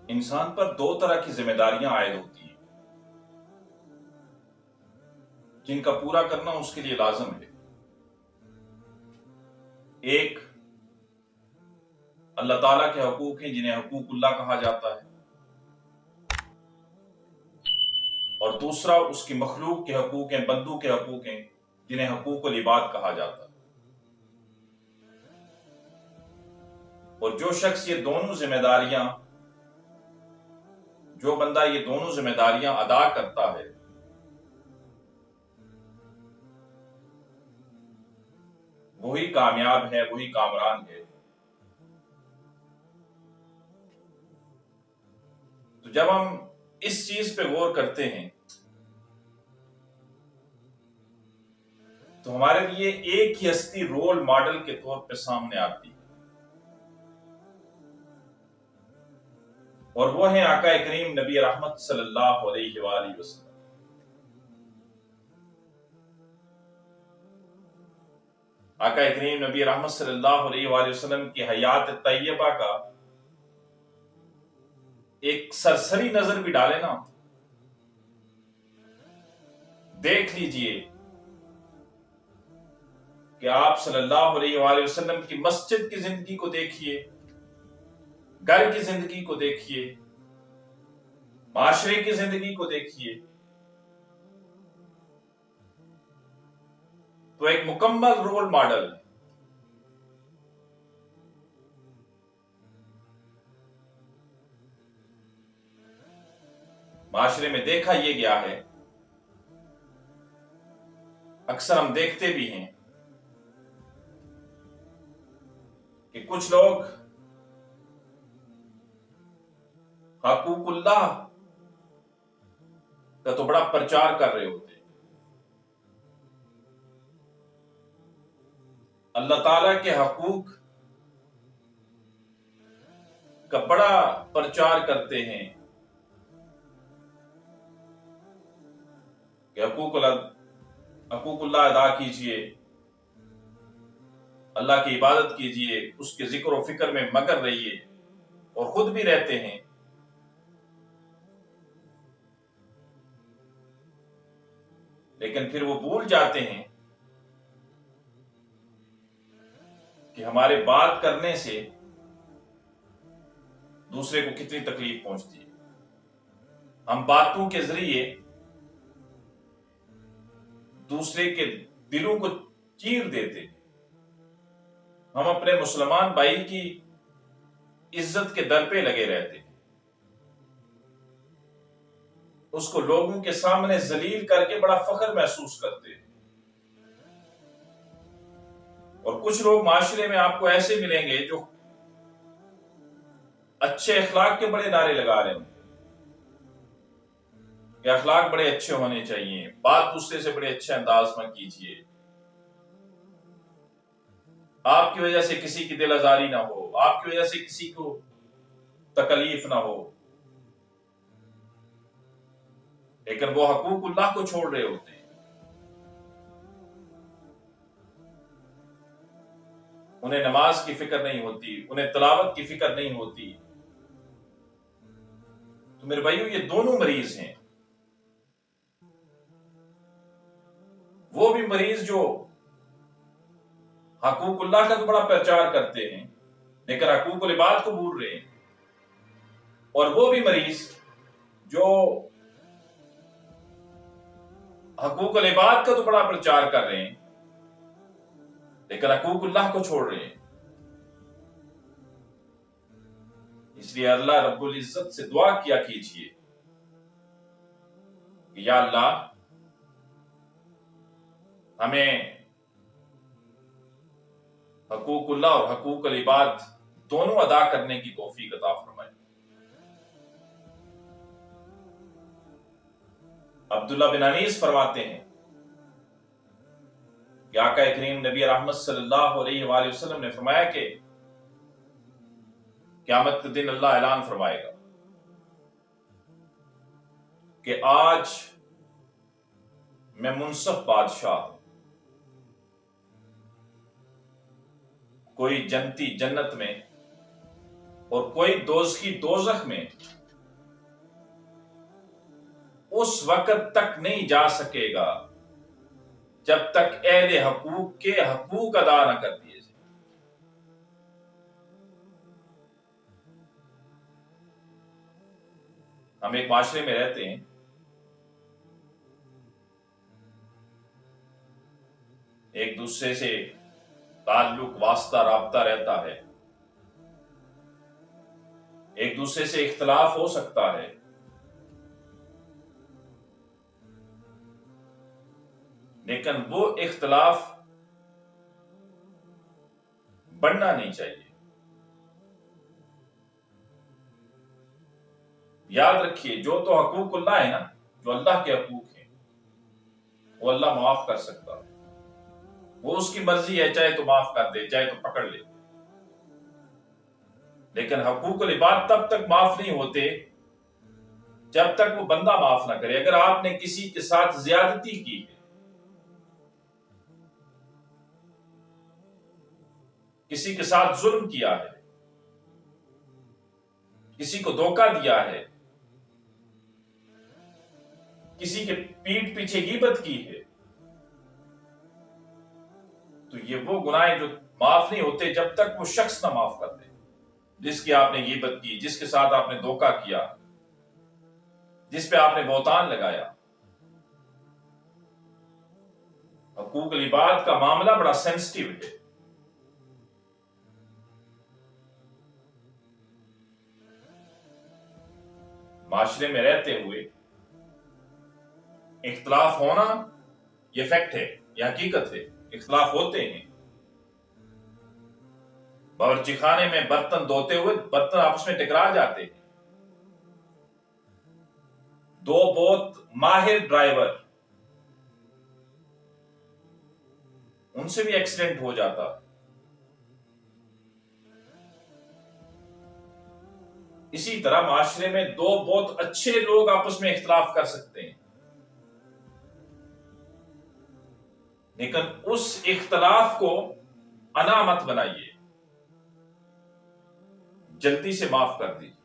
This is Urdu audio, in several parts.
انسان پر دو طرح کی ذمہ داریاں عائد ہوتی ہیں جن کا پورا کرنا اس کے لیے لازم ہے۔ ایک اللہ تعالیٰ کے حقوق ہیں جنہیں حقوق اللہ کہا جاتا ہے، اور دوسرا اس کی مخلوق کے حقوق ہیں، بندوں کے حقوق ہیں جنہیں حقوق العباد کہا جاتا ہے۔ اور جو شخص یہ دونوں ذمہ داریاں، جو بندہ یہ دونوں ذمہ داریاں ادا کرتا ہے، وہی کامیاب ہے، وہی کامران ہے۔ تو جب ہم اس چیز پہ غور کرتے ہیں تو ہمارے لیے ایک ہی ہستی رول ماڈل کے طور پہ سامنے آتی ہے، اور وہ ہیں آقا کریم نبی رحمت صلی اللہ علیہ وآلہ وسلم۔ آقا کریم نبی رحمت صلی اللہ علیہ وآلہ وسلم کی حیات طیبہ کا ایک سرسری نظر بھی ڈالے نا، دیکھ لیجئے کہ آپ صلی اللہ علیہ وآلہ وسلم کی مسجد کی زندگی کو دیکھیے، گھر کی زندگی کو دیکھیے، معاشرے کی زندگی کو دیکھیے، تو ایک مکمل رول ماڈل ہے۔ معاشرے میں دیکھا یہ گیا ہے، اکثر ہم دیکھتے بھی ہیں کہ کچھ لوگ حقوق اللہ کا تو بڑا پرچار کر رہے ہوتے ہیں، اللہ تعالیٰ کے حقوق کا بڑا پرچار کرتے ہیں کہ حقوق اللہ ادا کیجئے، اللہ کی عبادت کیجئے، اس کے ذکر و فکر میں مگن رہیے، اور خود بھی رہتے ہیں۔ لیکن پھر وہ بھول جاتے ہیں کہ ہمارے بات کرنے سے دوسرے کو کتنی تکلیف پہنچتی ہے۔ ہم باتوں کے ذریعے دوسرے کے دلوں کو چیر دیتے ہیں۔ ہم اپنے مسلمان بھائی کی عزت کے در پہ لگے رہتے ہیں، اس کو لوگوں کے سامنے ذلیل کر کے بڑا فخر محسوس کرتے ہیں۔ اور کچھ لوگ معاشرے میں آپ کو ایسے ملیں گے جو اچھے اخلاق کے بڑے نعرے لگا رہے ہیں کہ اخلاق بڑے اچھے ہونے چاہیے، بات دوسرے سے بڑے اچھے انداز میں کیجیے، آپ کی وجہ سے کسی کی دل آزاری نہ ہو، آپ کی وجہ سے کسی کو تکلیف نہ ہو، لیکن وہ حقوق اللہ کو چھوڑ رہے ہوتے ہیں۔ انہیں نماز کی فکر نہیں ہوتی، انہیں تلاوت کی فکر نہیں ہوتی۔ تو میرے بھائیو، یہ دونوں مریض ہیں۔ وہ بھی مریض جو حقوق اللہ کا تو بڑا پرچار کرتے ہیں لیکن حقوق العباد کو بھول رہے ہیں، اور وہ بھی مریض جو حقوق العباد کا تو بڑا پرچار کر رہے ہیں لیکن حقوق اللہ کو چھوڑ رہے ہیں۔ اس لیے اللہ رب العزت سے دعا کیا کیجئے کہ یا اللہ ہمیں حقوق اللہ اور حقوق العباد دونوں ادا کرنے کی توفیق عطا فرمائے۔ عبداللہ بن انیس فرماتے ہیں کہ آقا کریم نبی رحمت صلی اللہ علیہ وآلہ وسلم نے فرمایا کہ قیامت کے دن اللہ اعلان فرمائے گا کہ آج میں منصف بادشاہ ہوں، کوئی جنتی جنت میں اور کوئی دوزخی دوزخ میں اس وقت تک نہیں جا سکے گا جب تک اہل حقوق کے حقوق ادا نہ کر دیے جائیں۔ ہم ایک معاشرے میں رہتے ہیں، ایک دوسرے سے تعلق واسطہ رابطہ رہتا ہے، ایک دوسرے سے اختلاف ہو سکتا ہے، لیکن وہ اختلاف بڑھنا نہیں چاہیے۔ یاد رکھیے، جو تو حقوق اللہ ہے نا، جو اللہ کے حقوق ہیں، وہ اللہ معاف کر سکتا ہے، وہ اس کی مرضی ہے، چاہے تو معاف کر دے، چاہے تو پکڑ لے۔ لیکن حقوق العباد تب تک معاف نہیں ہوتے جب تک وہ بندہ معاف نہ کرے۔ اگر آپ نے کسی کے ساتھ زیادتی کی ہے، کسی کے ساتھ ظلم کیا ہے، کسی کو دھوکہ دیا ہے، کسی کے پیٹھ پیچھے غیبت کی ہے، تو یہ وہ گناہ جو معاف نہیں ہوتے جب تک وہ شخص نہ معاف کر دے، جس کی آپ نے غیبت کی، جس کے ساتھ آپ نے دھوکہ کیا، جس پہ آپ نے بہتان لگایا۔ حقوق العباد کا معاملہ بڑا سینسٹیو ہے۔ معاشرے میں رہتے ہوئے اختلاف ہونا یہ فیکٹ ہے، یہ حقیقت ہے، اختلاف ہوتے ہیں۔ باورچی خانے میں برتن دھوتے ہوئے برتن آپس میں ٹکرا جاتے ہیں۔ دو بہت ماہر ڈرائیور، ان سے بھی ایکسیڈنٹ ہو جاتا۔ اسی طرح معاشرے میں دو بہت اچھے لوگ آپس میں اختلاف کر سکتے ہیں، لیکن اس اختلاف کو انا مت بنائیے، جلدی سے معاف کر دیجیے۔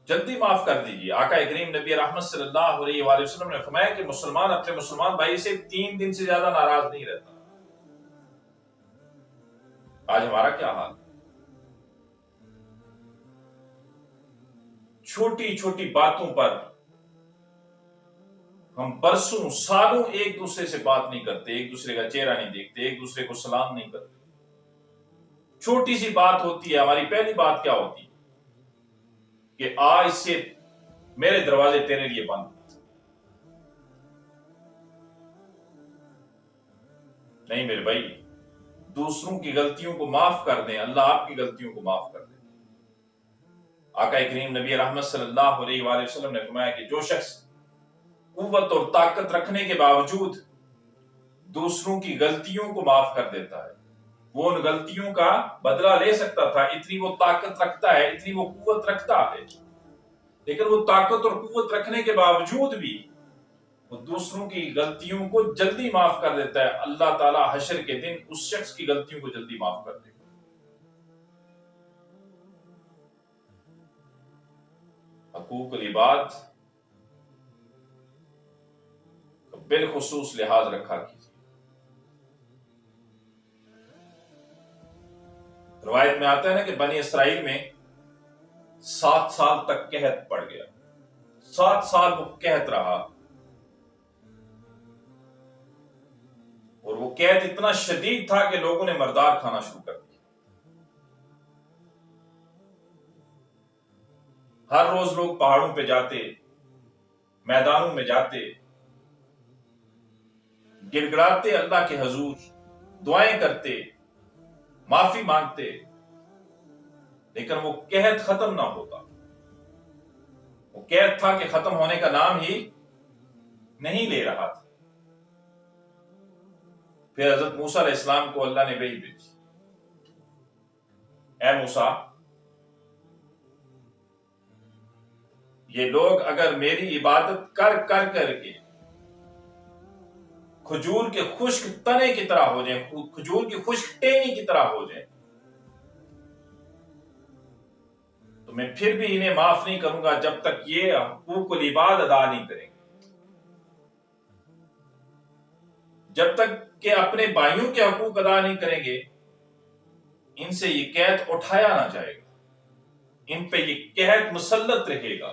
جلدی معاف کر دیجیے۔ آقا کریم نبی رحمت صلی اللہ علیہ وآلہ وسلم نے فرمایا کہ مسلمان اپنے مسلمان بھائی سے 3 دن سے زیادہ ناراض نہیں رہتا۔ آج ہمارا کیا حال ہے؟ چھوٹی چھوٹی باتوں پر ہم برسوں سالوں ایک دوسرے سے بات نہیں کرتے، ایک دوسرے کا چہرہ نہیں دیکھتے، ایک دوسرے کو سلام نہیں کرتے۔ چھوٹی سی بات ہوتی ہے، ہماری پہلی بات کیا ہوتی ہے کہ آج سے میرے دروازے تیرے لیے بند۔ نہیں میرے بھائی، دوسروں کی غلطیوں کو معاف کر دیں، اللہ آپ کی غلطیوں کو معاف کر دیں۔ آقا کریم نبی رحمت صلی اللہ علیہ وآلہ وسلم نے فرمایا کہ جو شخص قوت اور طاقت رکھنے کے باوجود دوسروں کی غلطیوں کو معاف کر دیتا ہے، وہ ان غلطیوں کا بدلہ لے سکتا تھا، اتنی وہ طاقت رکھتا ہے، اتنی وہ قوت رکھتا ہے، لیکن وہ طاقت اور قوت رکھنے کے باوجود بھی وہ دوسروں کی غلطیوں کو جلدی معاف کر دیتا ہے۔ اللہ تعالیٰ حشر کے دن اس شخص کی غلطیوں کو جلدی معاف کر دے گا۔ حقوق العباد بالخصوص لحاظ رکھا کیجیے۔ روایت میں آتا ہے نا کہ بنی اسرائیل میں 7 سال تک قحط پڑ گیا، 7 سال وہ قحط رہا، اور وہ قحط اتنا شدید تھا کہ لوگوں نے مردار کھانا شروع کر دیا۔ ہر روز لوگ پہاڑوں پہ جاتے، میدانوں میں جاتے، گڑ گڑاتے اللہ کے حضور، دعائیں کرتے، معافی مانگتے، لیکن وہ قحط ختم نہ ہوتا۔ وہ قحط تھا کہ ختم ہونے کا نام ہی نہیں لے رہا تھا۔ پھر حضرت موسیٰ علیہ السلام کو اللہ نے وحی بھیجی، اے موسیٰ، یہ لوگ اگر میری عبادت کر کے کھجور کے خشک تنے کی طرح ہو جائیں، کھجور کی خشک ٹہنی کی طرح ہو جائیں، میں پھر بھی انہیں معاف نہیں کروں گا جب تک یہ حقوق العباد ادا نہیں کریں گے، جب تک کہ اپنے بھائیوں کے حقوق ادا نہیں کریں گے ان سے یہ قید اٹھایا نہ جائے گا، ان پہ یہ قید مسلط رہے گا۔